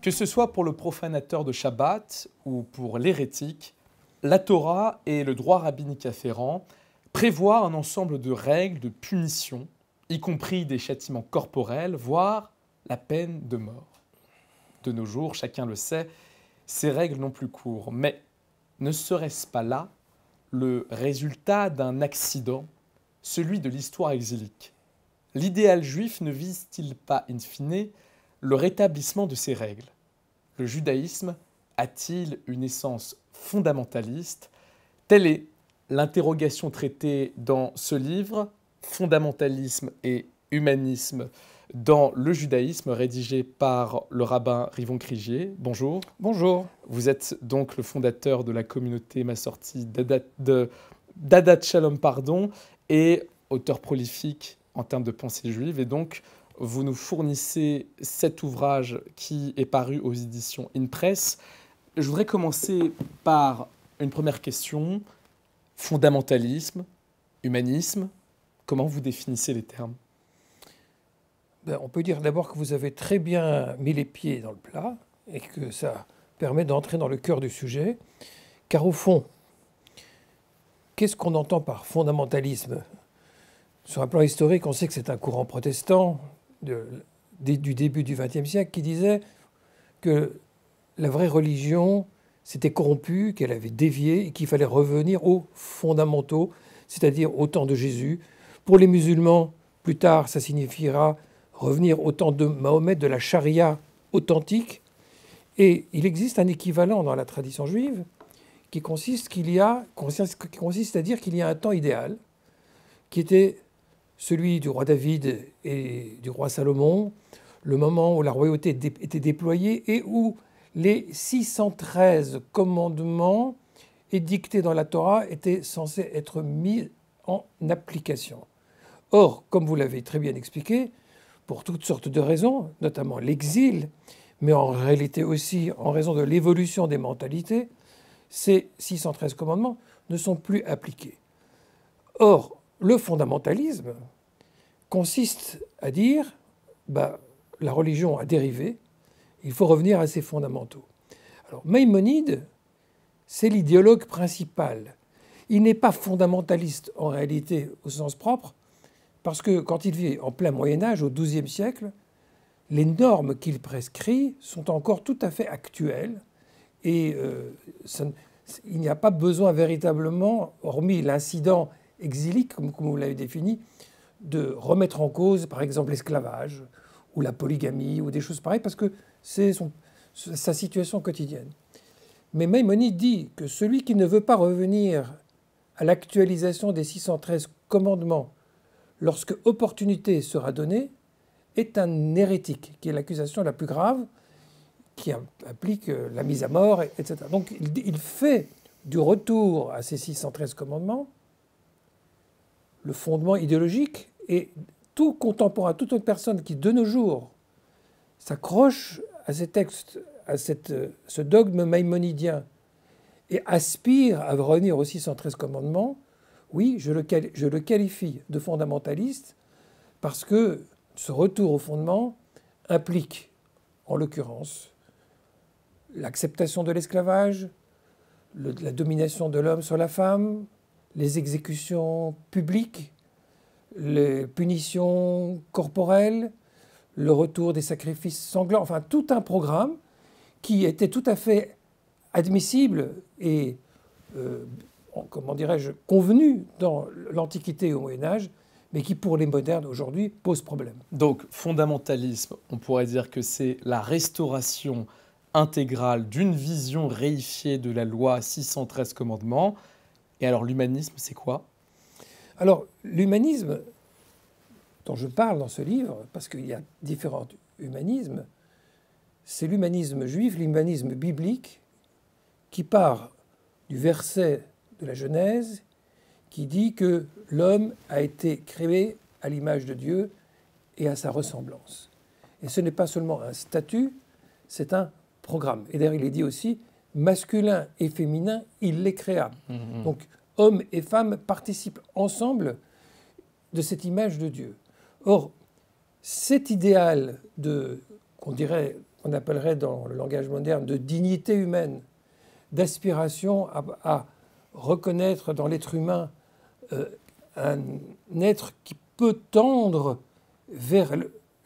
Que ce soit pour le profanateur de Shabbat ou pour l'hérétique, la Torah et le droit rabbinique afférent prévoient un ensemble de règles de punition, y compris des châtiments corporels, voire la peine de mort. De nos jours, chacun le sait, ces règles n'ont plus cours. Mais ne serait-ce pas là le résultat d'un accident, celui de l'histoire exilique? L'idéal juif ne vise-t-il pas, in fine, le rétablissement de ces règles? Le judaïsme a-t-il une essence fondamentaliste? Telle est l'interrogation traitée dans ce livre, Fondamentalisme et humanisme dans le judaïsme, rédigé par le rabbin Rivon Krigier. Bonjour. Bonjour. Vous êtes donc le fondateur de la communauté Massorti d'Adat Shalom, et auteur prolifique en termes de pensée juive. Et donc, vous nous fournissez cet ouvrage qui est paru aux éditions InPress. Je voudrais commencer par une première question. Fondamentalisme, humanisme, comment vous définissez les termes? On peut dire d'abord que vous avez très bien mis les pieds dans le plat et que ça permet d'entrer dans le cœur du sujet. Car au fond, qu'est-ce qu'on entend par fondamentalisme? Sur un plan historique, on sait que c'est un courant protestant du début du XXe siècle qui disait que la vraie religion s'était corrompue, qu'elle avait dévié et qu'il fallait revenir aux fondamentaux, c'est-à-dire au temps de Jésus. Pour les musulmans, plus tard, ça signifiera revenir au temps de Mahomet, de la charia authentique. Et il existe un équivalent dans la tradition juive qui consiste à dire qu'il y a un temps idéal qui était celui du roi David et du roi Salomon, le moment où la royauté était déployée et où les 613 commandements édictés dans la Torah étaient censés être mis en application. Or, comme vous l'avez très bien expliqué, pour toutes sortes de raisons, notamment l'exil, mais en réalité aussi en raison de l'évolution des mentalités, ces 613 commandements ne sont plus appliqués. Or, le fondamentalisme consiste à dire la religion a dérivé, il faut revenir à ses fondamentaux. Alors, Maïmonide, c'est l'idéologue principal. Il n'est pas fondamentaliste en réalité au sens propre, parce que quand il vit en plein Moyen-Âge, au XIIe siècle, les normes qu'il prescrit sont encore tout à fait actuelles et il n'y a pas besoin véritablement, hormis l'incident exilique, comme vous l'avez défini, de remettre en cause, par exemple, l'esclavage ou la polygamie ou des choses pareilles, parce que c'est sa situation quotidienne. Mais Maïmonide dit que celui qui ne veut pas revenir à l'actualisation des 613 commandements lorsque opportunité sera donnée, est un hérétique, qui est l'accusation la plus grave, qui implique la mise à mort, etc. Donc il fait du retour à ces 613 commandements le fondement idéologique, et tout contemporain, toute autre personne qui, de nos jours, s'accroche à ces textes, à ce dogme maïmonidien, et aspire à revenir aux 613 commandements, oui, je le qualifie de fondamentaliste parce que ce retour au fondement implique, en l'occurrence, l'acceptation de l'esclavage, la domination de l'homme sur la femme, les exécutions publiques, les punitions corporelles, le retour des sacrifices sanglants, enfin tout un programme qui était tout à fait admissible et comment dirais-je, convenu dans l'Antiquité et au Moyen-Âge, mais qui, pour les modernes aujourd'hui, pose problème. Donc, fondamentalisme, on pourrait dire que c'est la restauration intégrale d'une vision réifiée de la loi 613 commandements. Et alors, l'humanisme, c'est quoi? Alors, l'humanisme dont je parle dans ce livre, parce qu'il y a différents humanismes, c'est l'humanisme juif, l'humanisme biblique, qui part du verset de la Genèse qui dit que l'homme a été créé à l'image de Dieu et à sa ressemblance. Et ce n'est pas seulement un statut, c'est un programme. Et d'ailleurs, il est dit aussi, masculin et féminin, il les créa. Donc, hommes et femmes participent ensemble de cette image de Dieu. Or, cet idéal qu'on dirait qu'on appellerait dans le langage moderne de dignité humaine, d'aspiration à reconnaître dans l'être humain un être qui peut tendre vers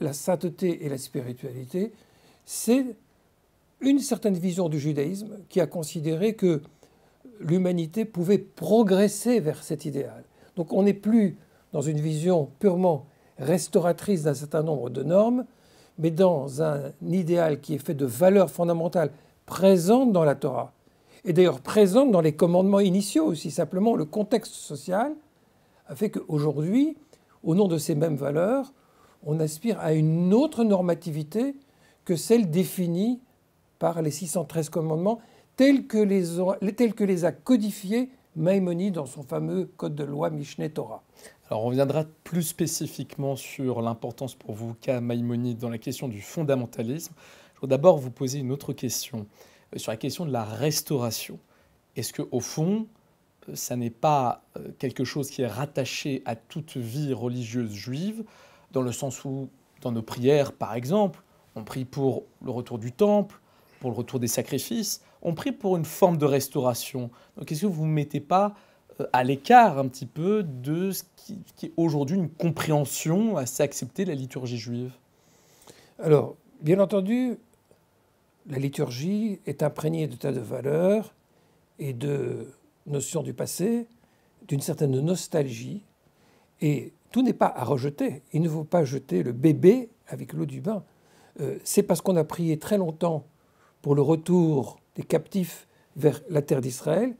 la sainteté et la spiritualité, c'est une certaine vision du judaïsme qui a considéré que l'humanité pouvait progresser vers cet idéal. Donc on n'est plus dans une vision purement restauratrice d'un certain nombre de normes, mais dans un idéal qui est fait de valeurs fondamentales présentes dans la Torah, et d'ailleurs présentes dans les commandements initiaux aussi. Simplement, le contexte social a fait qu'aujourd'hui, au nom de ces mêmes valeurs, on aspire à une autre normativité que celle définie par les 613 commandements, tels que les a codifiés Maïmonide dans son fameux code de loi Mishneh Torah. Alors on reviendra plus spécifiquement sur l'importance pour vous qu'a Maïmonide dans la question du fondamentalisme. Je voudrais d'abord vous poser une autre question sur la question de la restauration. Est-ce qu'au fond, ça n'est pas quelque chose qui est rattaché à toute vie religieuse juive, dans le sens où, dans nos prières par exemple, on prie pour le retour du temple, pour le retour des sacrifices, on prie pour une forme de restauration. Donc est-ce que vous ne vous mettez pas à l'écart un petit peu de ce qui est aujourd'hui une compréhension assez acceptée de la liturgie juive? Alors, bien entendu, la liturgie est imprégnée de tas de valeurs et de notions du passé, d'une certaine nostalgie, et tout n'est pas à rejeter. Il ne faut pas jeter le bébé avec l'eau du bain. C'est parce qu'on a prié très longtemps pour le retour des captifs vers la terre d'Israël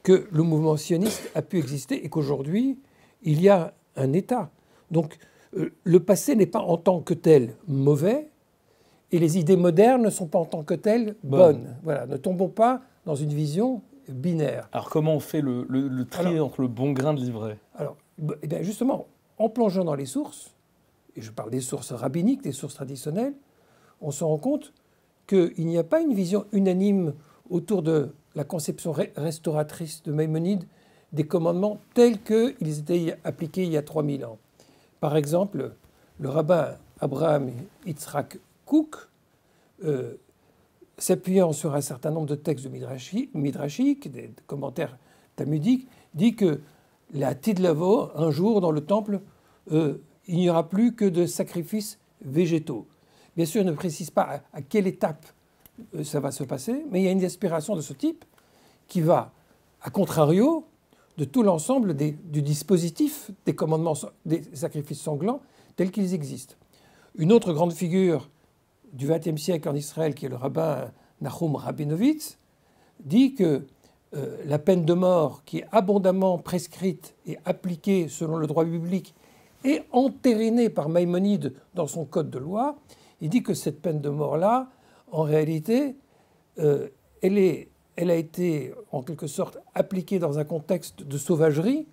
que le mouvement sioniste a pu exister et qu'aujourd'hui, il y a un État. Donc, le passé n'est pas en tant que tel mauvais et les idées modernes ne sont pas en tant que telles bonnes. Voilà, ne tombons pas dans une vision binaire. Alors, comment on fait le tri entre le bon grain de l'ivraie? Alors, eh bien justement, en plongeant dans les sources, et je parle des sources rabbiniques, des sources traditionnelles, on se rend compte qu'il n'y a pas une vision unanime autour de la conception restauratrice de Maïmonide des commandements tels qu'ils étaient appliqués il y a 3000 ans. Par exemple, le rabbin Abraham Yitzhak Kook, s'appuyant sur un certain nombre de textes de midrashiques, des commentaires talmudiques, dit que la Tidlavo, un jour dans le temple, il n'y aura plus que de sacrifices végétaux. Bien sûr, il ne précise pas à quelle étape ça va se passer, mais il y a une aspiration de ce type qui va, à contrario de tout l'ensemble du dispositif des commandements des sacrifices sanglants tels qu'ils existent. Une autre grande figure du XXe siècle en Israël, qui est le rabbin Nahum Rabinovitz, dit que la peine de mort, qui est abondamment prescrite et appliquée selon le droit biblique, et entérinée par Maïmonide dans son code de loi, il dit que cette peine de mort-là, en réalité, elle a été en quelque sorte appliquée dans un contexte de sauvagerie,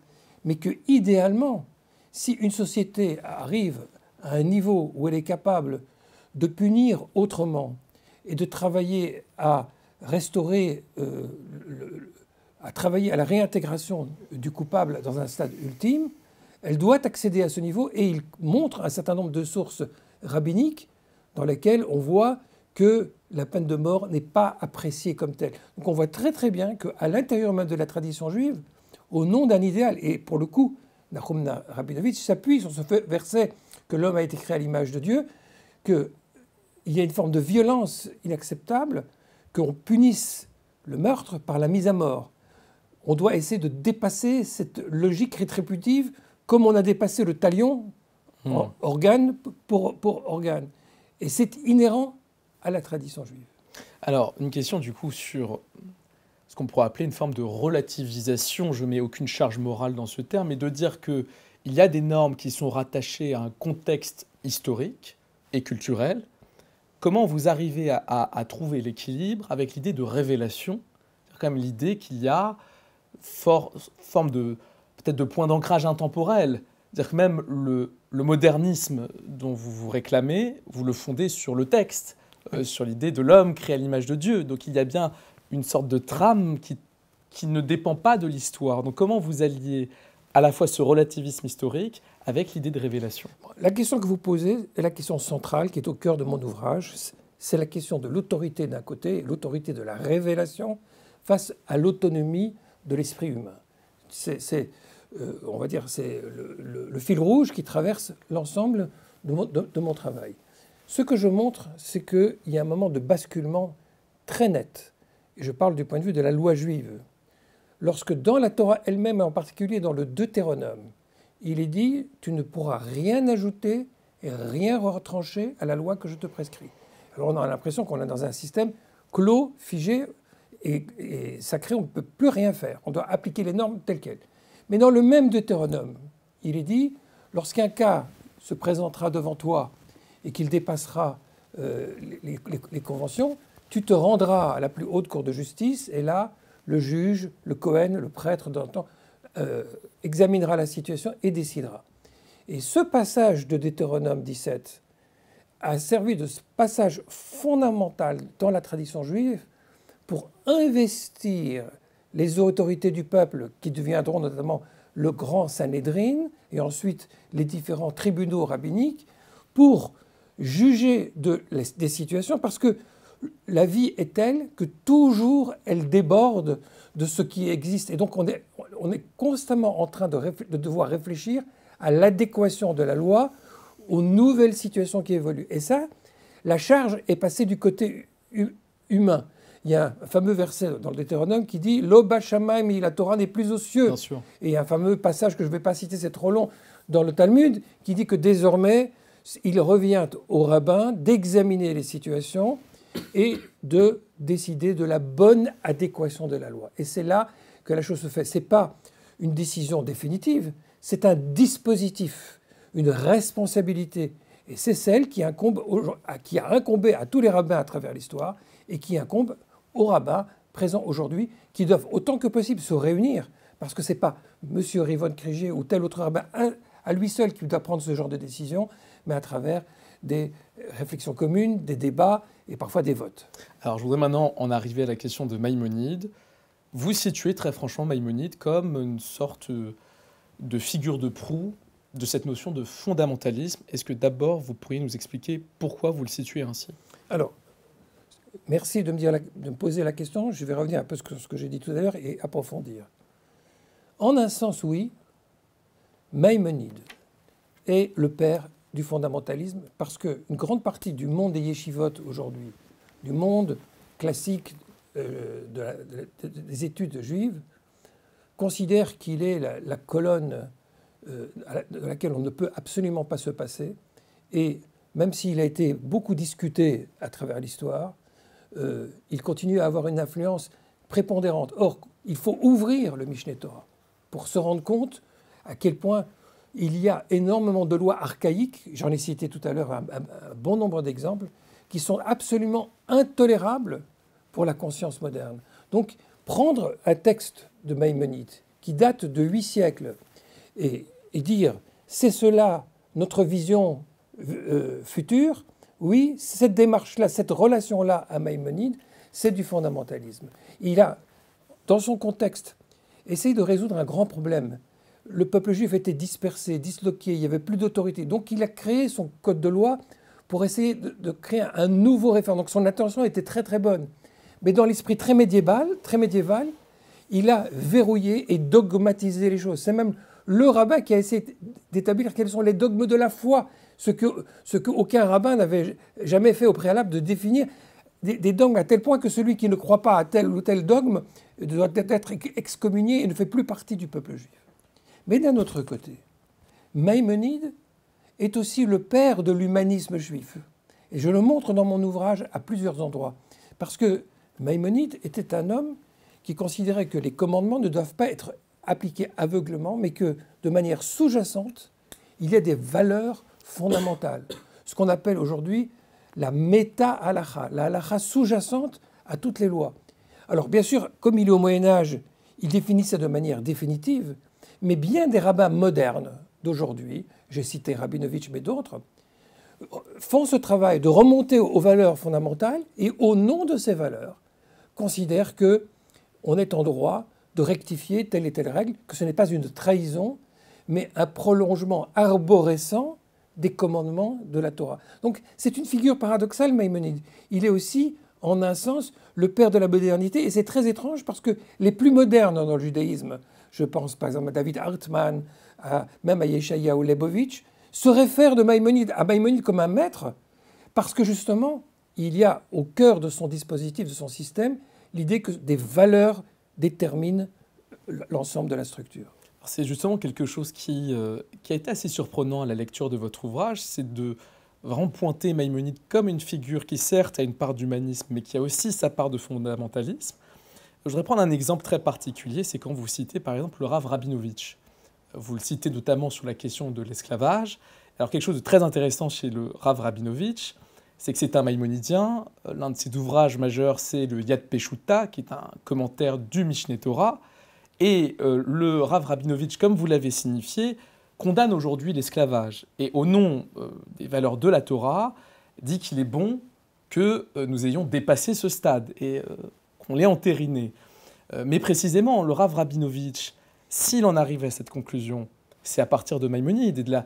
mais que idéalement, si une société arrive à un niveau où elle est capable de punir autrement et de travailler à restaurer, à travailler à la réintégration du coupable dans un stade ultime, elle doit accéder à ce niveau, et il montre un certain nombre de sources rabbiniques dans lesquelles on voit que la peine de mort n'est pas appréciée comme telle. Donc on voit très très bien qu'à l'intérieur même de la tradition juive, au nom d'un idéal, et pour le coup, Nahum Rabinovitch s'appuie sur ce verset que l'homme a été créé à l'image de Dieu, qu'il y a une forme de violence inacceptable, qu'on punisse le meurtre par la mise à mort. On doit essayer de dépasser cette logique rétributive, comme on a dépassé le talion, organe pour organe. Et c'est inhérent à la tradition juive. Alors, une question du coup sur ce qu'on pourrait appeler une forme de relativisation. Je ne mets aucune charge morale dans ce terme, mais de dire qu'il y a des normes qui sont rattachées à un contexte historique et culturel. Comment vous arrivez à trouver l'équilibre avec l'idée de révélation? C'est quand même l'idée qu'il y a forme de peut-être de point d'ancrage intemporel. C'est-à-dire que même le modernisme dont vous vous réclamez, vous le fondez sur le texte, sur l'idée de l'homme créé à l'image de Dieu. Donc il y a bien une sorte de trame qui ne dépend pas de l'histoire. Donc comment vous alliez à la fois ce relativisme historique avec l'idée de révélation? La question que vous posez est la question centrale qui est au cœur de mon ouvrage. c'est la question de l'autorité d'un côté, l'autorité de la révélation face à l'autonomie de l'esprit humain. On va dire, c'est le fil rouge qui traverse l'ensemble de mon travail. Ce que je montre, c'est qu'il y a un moment de basculement très net. Et je parle du point de vue de la loi juive. Lorsque dans la Torah elle-même, et en particulier dans le Deutéronome, il est dit « tu ne pourras rien ajouter et rien retrancher à la loi que je te prescris ». Alors on a l'impression qu'on est dans un système clos, figé et sacré, on ne peut plus rien faire. On doit appliquer les normes telles quelles. Mais dans le même Deutéronome, il est dit « lorsqu'un cas se présentera devant toi et qu'il dépassera les conventions, tu te rendras à la plus haute cour de justice et là, le juge, le Kohen, le prêtre, examinera la situation et décidera. » Et ce passage de Deutéronome 17 a servi de passage fondamental dans la tradition juive pour investir les autorités du peuple, qui deviendront notamment le grand Sanhédrin, et ensuite les différents tribunaux rabbiniques, pour juger des situations, parce que la vie est telle que toujours elle déborde de ce qui existe. Et donc on est constamment en train de devoir réfléchir à l'adéquation de la loi aux nouvelles situations qui évoluent. Et ça, la charge est passée du côté humain. Il y a un fameux verset dans le Deutéronome qui dit « Lo bashamaim » la Torah n'est plus aux cieux. Bien sûr. Et il y a un fameux passage que je ne vais pas citer, c'est trop long, dans le Talmud, qui dit que désormais, il revient au rabbin d'examiner les situations et de décider de la bonne adéquation de la loi. Et c'est là que la chose se fait. Ce n'est pas une décision définitive, c'est un dispositif, une responsabilité. Et c'est celle qui a incombé à tous les rabbins à travers l'histoire et qui incombe aux rabbins présents aujourd'hui, qui doivent autant que possible se réunir, parce que ce n'est pas M. Rivon Kriger ou tel autre rabbin à lui seul qui doit prendre ce genre de décision, mais à travers des réflexions communes, des débats et parfois des votes. Alors je voudrais maintenant en arriver à la question de Maïmonide. Vous situez très franchement Maïmonide comme une sorte de figure de proue de cette notion de fondamentalisme. Est-ce que d'abord vous pourriez nous expliquer pourquoi vous le situez ainsi? Alors, merci de me poser la question. Je vais revenir un peu sur ce que j'ai dit tout à l'heure et approfondir. En un sens, oui, Maïmonide est le père du fondamentalisme parce qu'une grande partie du monde des yeshivot aujourd'hui, du monde classique des études juives, considère qu'il est la colonne de laquelle on ne peut absolument pas se passer. Et même s'il a été beaucoup discuté à travers l'histoire, il continue à avoir une influence prépondérante. Or, il faut ouvrir le Mishneh Torah pour se rendre compte à quel point il y a énormément de lois archaïques, j'en ai cité tout à l'heure un bon nombre d'exemples, qui sont absolument intolérables pour la conscience moderne. Donc, prendre un texte de Maïmonide qui date de 8 siècles et dire « c'est cela notre vision future », oui, cette démarche-là, cette relation-là à Maïmonide, c'est du fondamentalisme. Il a, dans son contexte, essayé de résoudre un grand problème. Le peuple juif était dispersé, disloqué, il n'y avait plus d'autorité. Donc il a créé son code de loi pour essayer de créer un nouveau référendum. Donc son intention était très très bonne. Mais dans l'esprit très médiéval, il a verrouillé et dogmatisé les choses. C'est même le rabbin qui a essayé d'établir quels sont les dogmes de la foi, ce que aucun rabbin n'avait jamais fait au préalable, de définir des dogmes à tel point que celui qui ne croit pas à tel ou tel dogme doit être excommunié et ne fait plus partie du peuple juif. Mais d'un autre côté, Maïmonide est aussi le père de l'humanisme juif. Et je le montre dans mon ouvrage à plusieurs endroits. Parce que Maïmonide était un homme qui considérait que les commandements ne doivent pas être appliqués aveuglement, mais que de manière sous-jacente, il y a des valeurs fondamentales. Ce qu'on appelle aujourd'hui la méta-halakha, la halakha sous-jacente à toutes les lois. Alors bien sûr, comme il est au Moyen-Âge, il définit ça de manière définitive, mais bien des rabbins modernes d'aujourd'hui, j'ai cité Rabinovitch mais d'autres, font ce travail de remonter aux valeurs fondamentales et au nom de ces valeurs, considèrent qu'on est en droit de rectifier telle et telle règle, que ce n'est pas une trahison, mais un prolongement arborescent des commandements de la Torah. Donc c'est une figure paradoxale, Maïmonide. Il est aussi, en un sens, le père de la modernité, et c'est très étrange parce que les plus modernes dans le judaïsme, je pense par exemple à David Hartman, même à Yeshayahu Leibovitch, se réfèrent à Maïmonide comme un maître, parce que justement, il y a au cœur de son dispositif, de son système, l'idée que des valeurs déterminent l'ensemble de la structure. C'est justement quelque chose qui a été assez surprenant à la lecture de votre ouvrage, c'est de vraiment pointer Maïmonide comme une figure qui certes a une part d'humanisme, mais qui a aussi sa part de fondamentalisme. Je voudrais prendre un exemple très particulier, c'est quand vous citez par exemple le Rav Rabinovitch. Vous le citez notamment sur la question de l'esclavage. Alors quelque chose de très intéressant chez le Rav Rabinovitch, c'est que c'est un maïmonidien. L'un de ses ouvrages majeurs, c'est le Yad Peshuta, qui est un commentaire du Mishneh Torah. Et le Rav Rabinovitch, comme vous l'avez signifié, condamne aujourd'hui l'esclavage. Et au nom des valeurs de la Torah, dit qu'il est bon que nous ayons dépassé ce stade et qu'on l'ait entériné. Mais précisément, le Rav Rabinovitch, s'il en arrive à cette conclusion, c'est à partir de Maïmonide et de la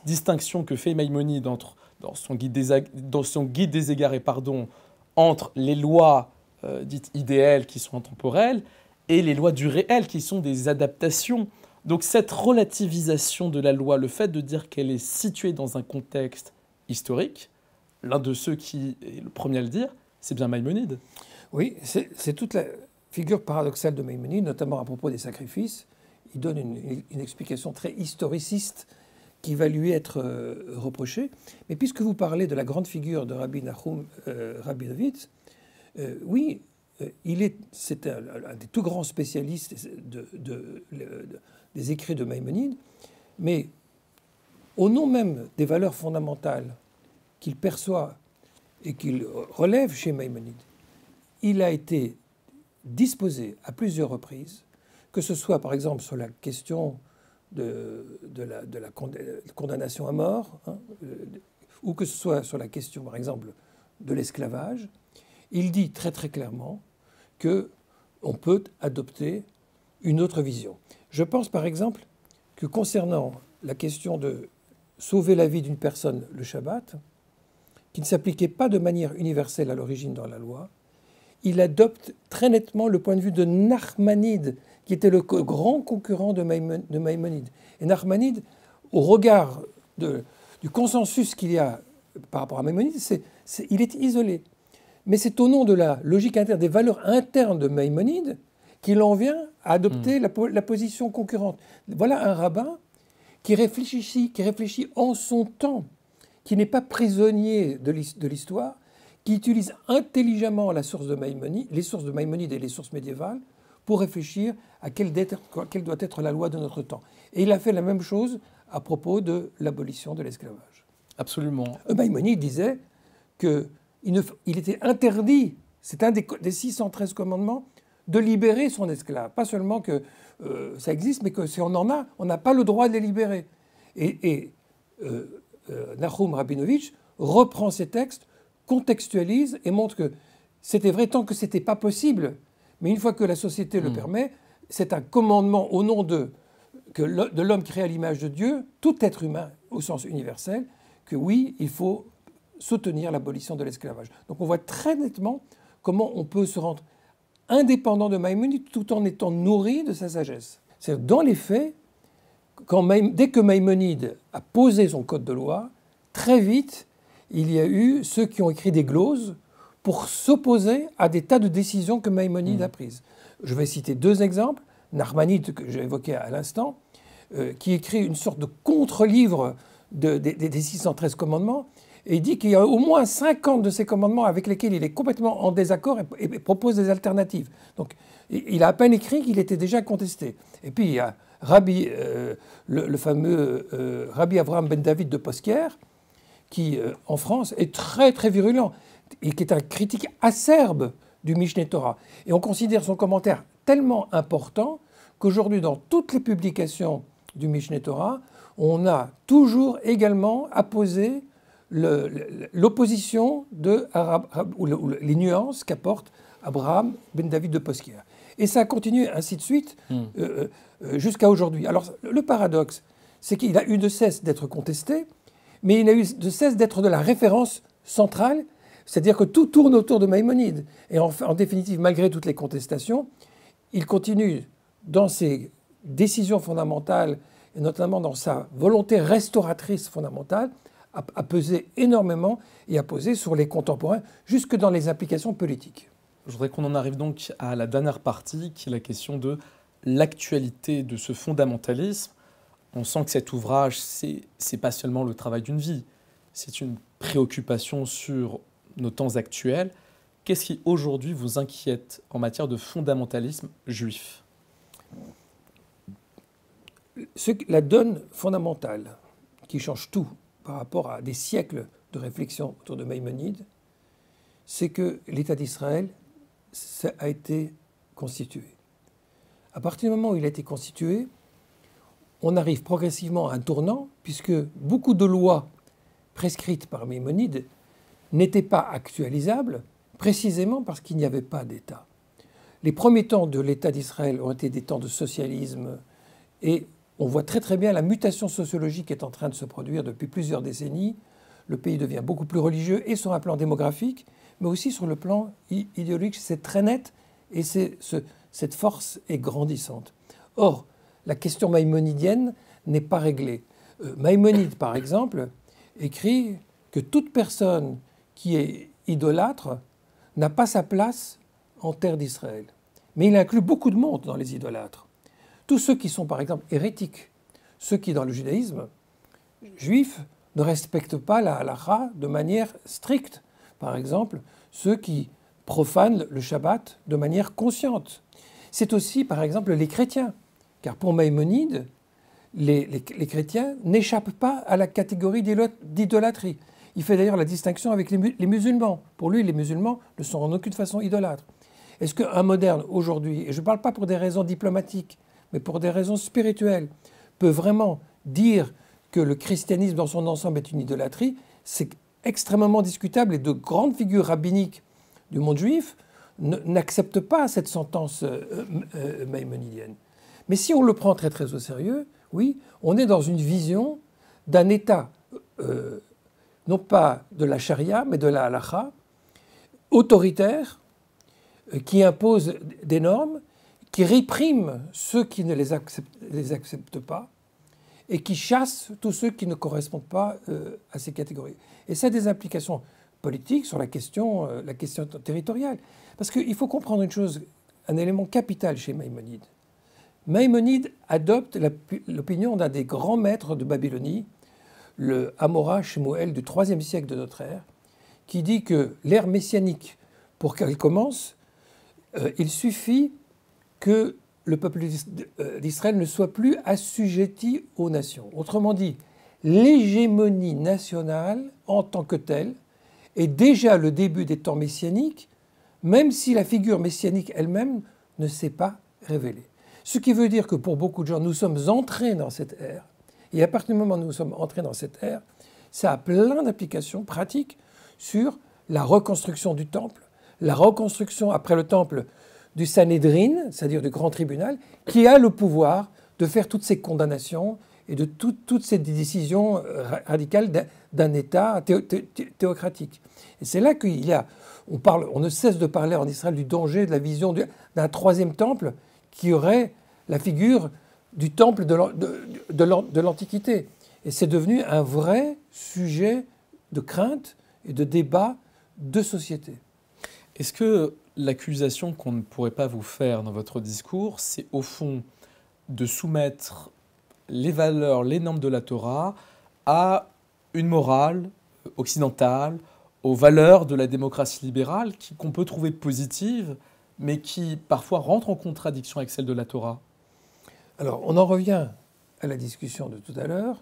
distinction que fait Maïmonide dans son guide des égarés, entre les lois dites idéales qui sont intemporelles et les lois du réel qui sont des adaptations. Donc cette relativisation de la loi, le fait de dire qu'elle est située dans un contexte historique, l'un de ceux qui est le premier à le dire, c'est bien Maïmonide. Oui, c'est toute la figure paradoxale de Maïmonide, notamment à propos des sacrifices. Il donne une explication très historiciste qui va lui être reprochée. Mais puisque vous parlez de la grande figure de Rabbi Nachum Rabinovitch, oui, c'est un des tout grands spécialistes des écrits de Maïmonide, mais au nom même des valeurs fondamentales qu'il perçoit et qu'il relève chez Maïmonide, il a été disposé à plusieurs reprises, que ce soit par exemple sur la question de la condamnation à mort, ou que ce soit sur la question par exemple de l'esclavage, il dit très très clairement qu'on peut adopter une autre vision. Je pense par exemple que concernant la question de sauver la vie d'une personne le Shabbat, qui ne s'appliquait pas de manière universelle à l'origine dans la loi, il adopte très nettement le point de vue de Nachmanide, qui était le grand concurrent de Maïmonide. Et Nachmanide, au regard du consensus qu'il y a par rapport à Maïmonide, il est isolé. Mais c'est au nom de la logique interne, des valeurs internes de Maïmonide, qu'il en vient à adopter la position concurrente. Voilà un rabbin qui réfléchit en son temps, qui n'est pas prisonnier de l'histoire, qui utilise intelligemment les sources de Maïmonide et les sources médiévales pour réfléchir à quelle doit être la loi de notre temps. Et il a fait la même chose à propos de l'abolition de l'esclavage. Absolument. Maïmonide disait qu'il était interdit, c'est un des 613 commandements, de libérer son esclave. Pas seulement que ça existe, mais que si on en a, on n'a pas le droit de les libérer. Et Nachum Rabinovitch reprend ces textes, contextualise et montre que c'était vrai tant que ce n'était pas possible. Mais une fois que la société le permet, c'est un commandement au nom de l'homme créé à l'image de Dieu, tout être humain au sens universel, que oui, il faut soutenir l'abolition de l'esclavage. Donc on voit très nettement comment on peut se rendre indépendant de Maïmonide tout en étant nourri de sa sagesse. C'est dans les faits, dès que Maïmonide a posé son code de loi, très vite, il y a eu ceux qui ont écrit des gloses pour s'opposer à des tas de décisions que Maïmonide a prises. Je vais citer deux exemples. Nachmanide, que j'ai évoqué à l'instant, qui écrit une sorte de contre-livre des 613 commandements, et il dit qu'il y a au moins 50 de ces commandements avec lesquels il est complètement en désaccord et propose des alternatives. Donc il a à peine écrit qu'il était déjà contesté. Et puis il y a le fameux Rabbi Avraham Ben David de Posquière, qui en France est très très virulent et qui est un critique acerbe du Mishneh Torah. Et on considère son commentaire tellement important qu'aujourd'hui, dans toutes les publications du Mishneh Torah, on a toujours également apposé l'opposition ou les nuances qu'apporte Abraham Ben David de Posquière. Et ça a continué ainsi de suite jusqu'à aujourd'hui. Alors le paradoxe, c'est qu'il a eu de cesse d'être contesté, mais il n'a eu de cesse d'être de la référence centrale, c'est-à-dire que tout tourne autour de Maïmonide. Et en définitive, malgré toutes les contestations, il continue dans ses décisions fondamentales, et notamment dans sa volonté restauratrice fondamentale, à peser énormément et à peser sur les contemporains, jusque dans les implications politiques. Je voudrais qu'on en arrive donc à la dernière partie, qui est la question de l'actualité de ce fondamentalisme. On sent que cet ouvrage, c'est pas seulement le travail d'une vie, c'est une préoccupation sur nos temps actuels. Qu'est-ce qui aujourd'hui vous inquiète en matière de fondamentalisme juif ? La donne fondamentale qui change tout par rapport à des siècles de réflexion autour de Maïmonide, c'est que l'État d'Israël a été constitué. À partir du moment où il a été constitué, on arrive progressivement à un tournant, puisque beaucoup de lois prescrites par Maïmonide n'étaient pas actualisables, précisément parce qu'il n'y avait pas d'État. Les premiers temps de l'État d'Israël ont été des temps de socialisme, et on voit très très bien la mutation sociologique qui est en train de se produire depuis plusieurs décennies. Le pays devient beaucoup plus religieux, et sur un plan démographique, mais aussi sur le plan idéologique. C'est très net, et cette force est grandissante. Or, la question maïmonidienne n'est pas réglée. Maïmonide, par exemple, écrit que toute personne qui est idolâtre n'a pas sa place en terre d'Israël. Mais il inclut beaucoup de monde dans les idolâtres. Tous ceux qui sont, par exemple, hérétiques, ceux qui, dans le judaïsme juif, ne respectent pas la halakha de manière stricte. Par exemple, ceux qui profanent le Shabbat de manière consciente. C'est aussi, par exemple, les chrétiens. Car pour Maïmonide, les chrétiens n'échappent pas à la catégorie d'idolâtrie. Il fait d'ailleurs la distinction avec les musulmans. Pour lui, les musulmans ne sont en aucune façon idolâtres. Est-ce qu'un moderne aujourd'hui, et je ne parle pas pour des raisons diplomatiques, mais pour des raisons spirituelles, peut vraiment dire que le christianisme dans son ensemble est une idolâtrie? C'est extrêmement discutable, et de grandes figures rabbiniques du monde juif n'acceptent pas cette sentence maïmonidienne. Mais si on le prend très très au sérieux, oui, on est dans une vision d'un État, non pas de la charia, mais de la halakha, autoritaire, qui impose des normes, qui réprime ceux qui ne les acceptent pas, et qui chasse tous ceux qui ne correspondent pas à ces catégories. Et ça a des implications politiques sur la question territoriale. Parce qu'il faut comprendre une chose, un élément capital chez Maïmonide. Maïmonide adopte l'opinion d'un des grands maîtres de Babylonie, le Amora Shemuel du IIIe siècle de notre ère, qui dit que l'ère messianique, pour qu'elle commence, il suffit que le peuple d'Israël ne soit plus assujetti aux nations. Autrement dit, l'hégémonie nationale en tant que telle est déjà le début des temps messianiques, même si la figure messianique elle-même ne s'est pas révélée. Ce qui veut dire que pour beaucoup de gens, nous sommes entrés dans cette ère, et à partir du moment où nous sommes entrés dans cette ère, ça a plein d'applications pratiques sur la reconstruction du temple, la reconstruction après le temple du Sanhédrin, c'est-à-dire du grand tribunal, qui a le pouvoir de faire toutes ces condamnations et de toutes ces décisions radicales d'un État théocratique. Et c'est là qu'il y a, on ne cesse de parler en Israël du danger de la vision d'un troisième temple qui aurait la figure du temple de l'Antiquité. Et c'est devenu un vrai sujet de crainte et de débat de société. Est-ce que l'accusation qu'on ne pourrait pas vous faire dans votre discours, c'est au fond de soumettre les valeurs, les normes de la Torah à une morale occidentale, aux valeurs de la démocratie libérale qu'on peut trouver positives, mais qui parfois rentrent en contradiction avec celles de la Torah? Alors, on en revient à la discussion de tout à l'heure.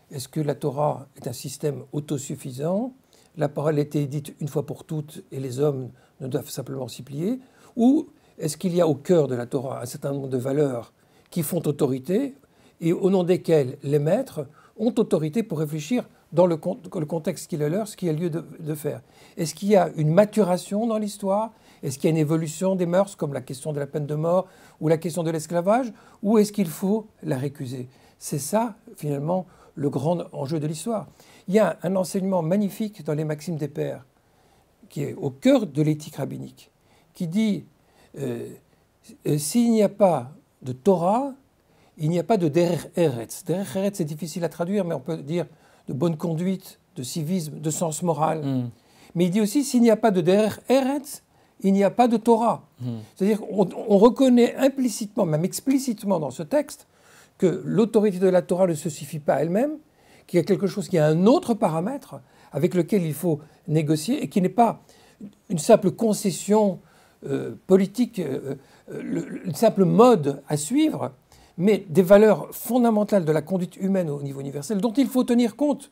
Est-ce que la Torah est un système autosuffisant? La parole a été dite une fois pour toutes et les hommes ne doivent simplement s'y plier? Ou est-ce qu'il y a au cœur de la Torah un certain nombre de valeurs qui font autorité et au nom desquelles les maîtres ont autorité pour réfléchir dans le contexte qui est leur, ce qu'il y a lieu de faire? Est-ce qu'il y a une maturation dans l'histoire? Est-ce qu'il y a une évolution des mœurs, comme la question de la peine de mort ou la question de l'esclavage? Ou est-ce qu'il faut la récuser? C'est ça, finalement, le grand enjeu de l'histoire. Il y a un enseignement magnifique dans les Maximes des Pères, qui est au cœur de l'éthique rabbinique, qui dit s'il n'y a pas de Torah, il n'y a pas de Derech Eretz. Derech Eretz, c'est difficile à traduire, mais on peut dire de bonne conduite, de civisme, de sens moral. Mais il dit aussi, s'il n'y a pas de Derech Eretz, il n'y a pas de Torah. C'est-à-dire qu'on reconnaît implicitement, même explicitement dans ce texte, que l'autorité de la Torah ne se suffit pas à elle-même, qu'il y a quelque chose qui a un autre paramètre avec lequel il faut négocier et qui n'est pas une simple concession politique, une simple mode à suivre, mais des valeurs fondamentales de la conduite humaine au niveau universel dont il faut tenir compte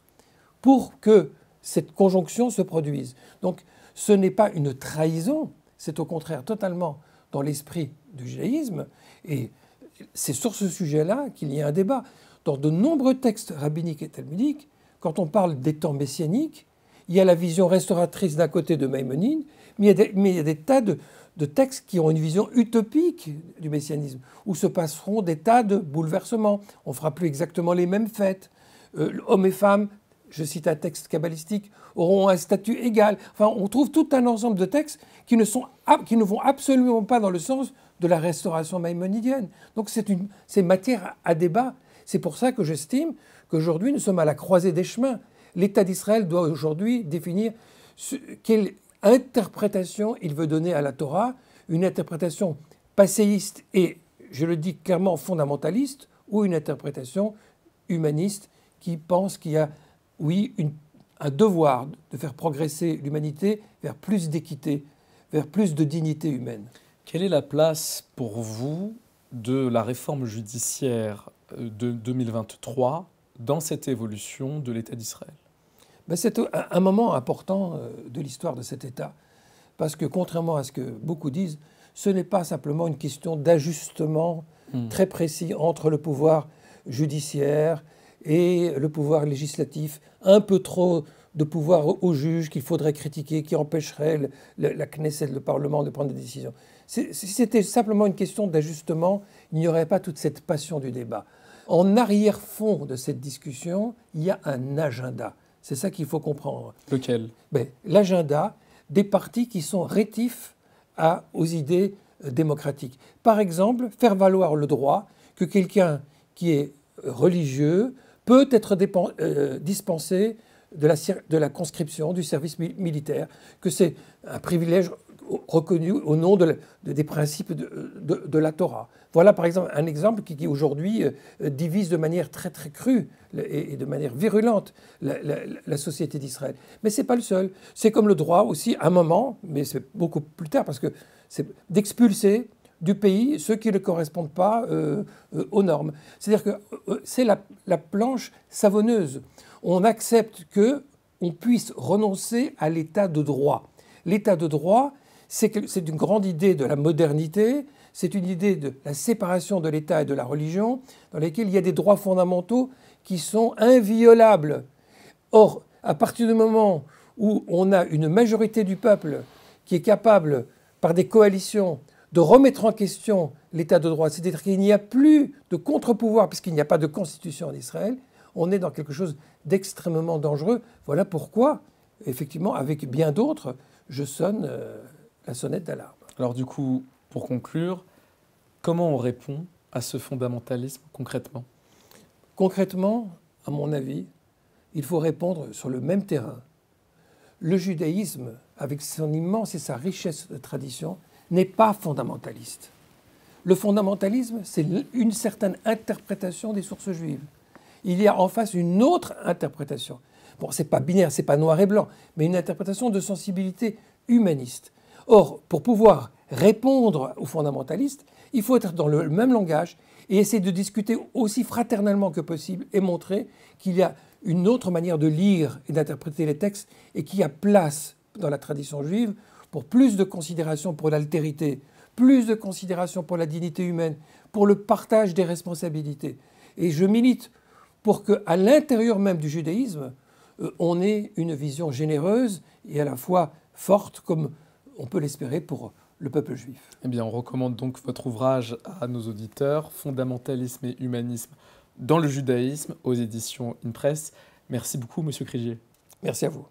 pour que cette conjonction se produise. Donc ce n'est pas une trahison, c'est au contraire totalement dans l'esprit du judaïsme, et c'est sur ce sujet-là qu'il y a un débat. Dans de nombreux textes rabbiniques et talmudiques, quand on parle des temps messianiques, il y a la vision restauratrice d'un côté de Maïmonide, mais il y a des tas de textes qui ont une vision utopique du messianisme, où se passeront des tas de bouleversements. On ne fera plus exactement les mêmes fêtes. Hommes et femmes, je cite un texte kabbalistique, auront un statut égal. Enfin, on trouve tout un ensemble de textes qui ne vont absolument pas dans le sens de la restauration maïmonidienne. Donc c'est matière à débat. C'est pour ça que j'estime qu'aujourd'hui, nous sommes à la croisée des chemins. L'État d'Israël doit aujourd'hui définir quelle interprétation il veut donner à la Torah, une interprétation passéiste et, je le dis clairement, fondamentaliste, ou une interprétation humaniste qui pense qu'il y a, oui, un devoir de faire progresser l'humanité vers plus d'équité, vers plus de dignité humaine. Quelle est la place pour vous de la réforme judiciaire de 2023 dans cette évolution de l'État d'Israël ? C'est un moment important de l'histoire de cet État, parce que contrairement à ce que beaucoup disent, ce n'est pas simplement une question d'ajustement très précis entre le pouvoir judiciaire et le pouvoir législatif, un peu trop de pouvoir aux juges qu'il faudrait critiquer, qui empêcherait la Knesset, le Parlement, de prendre des décisions. Si c'était simplement une question d'ajustement, il n'y aurait pas toute cette passion du débat. En arrière-fond de cette discussion, il y a un agenda. C'est ça qu'il faut comprendre. Lequel ? L'agenda des partis qui sont rétifs aux idées démocratiques. Par exemple, faire valoir le droit que quelqu'un qui est religieux peut être dispensé de la conscription, du service militaire, que c'est un privilège reconnu au nom des principes de la Torah. Voilà par exemple un exemple qui aujourd'hui divise de manière très très crue et de manière virulente la société d'Israël. Mais ce n'est pas le seul. C'est comme le droit aussi, à un moment, mais c'est beaucoup plus tard, parce que c'est d'expulser du pays ceux qui ne correspondent pas aux normes. C'est-à-dire que c'est la planche savonneuse. On accepte qu'on puisse renoncer à l'état de droit. L'état de droit, c'est une grande idée de la modernité, c'est une idée de la séparation de l'État et de la religion, dans laquelle il y a des droits fondamentaux qui sont inviolables. Or, à partir du moment où on a une majorité du peuple qui est capable, par des coalitions, de remettre en question l'État de droit, c'est-à-dire qu'il n'y a plus de contre-pouvoir, puisqu'il n'y a pas de constitution en Israël, on est dans quelque chose d'extrêmement dangereux. Voilà pourquoi, effectivement, avec bien d'autres, je sonne la sonnette d'alarme. Alors du coup, pour conclure, comment on répond à ce fondamentalisme concrètement ? Concrètement, à mon avis, il faut répondre sur le même terrain. Le judaïsme, avec son immense et sa richesse de tradition, n'est pas fondamentaliste. Le fondamentalisme, c'est une certaine interprétation des sources juives. Il y a en face une autre interprétation. Bon, c'est pas binaire, c'est pas noir et blanc, mais une interprétation de sensibilité humaniste. Or, pour pouvoir répondre aux fondamentalistes, il faut être dans le même langage et essayer de discuter aussi fraternellement que possible et montrer qu'il y a une autre manière de lire et d'interpréter les textes et qu'il y a place dans la tradition juive pour plus de considération pour l'altérité, plus de considération pour la dignité humaine, pour le partage des responsabilités. Et je milite pour qu'à l'intérieur même du judaïsme, on ait une vision généreuse et à la fois forte, comme on peut l'espérer pour le peuple juif. Eh bien, on recommande donc votre ouvrage à nos auditeurs, Fondamentalisme et humanisme dans le judaïsme, aux éditions InPress. Merci beaucoup, Monsieur Krigier. Merci à vous.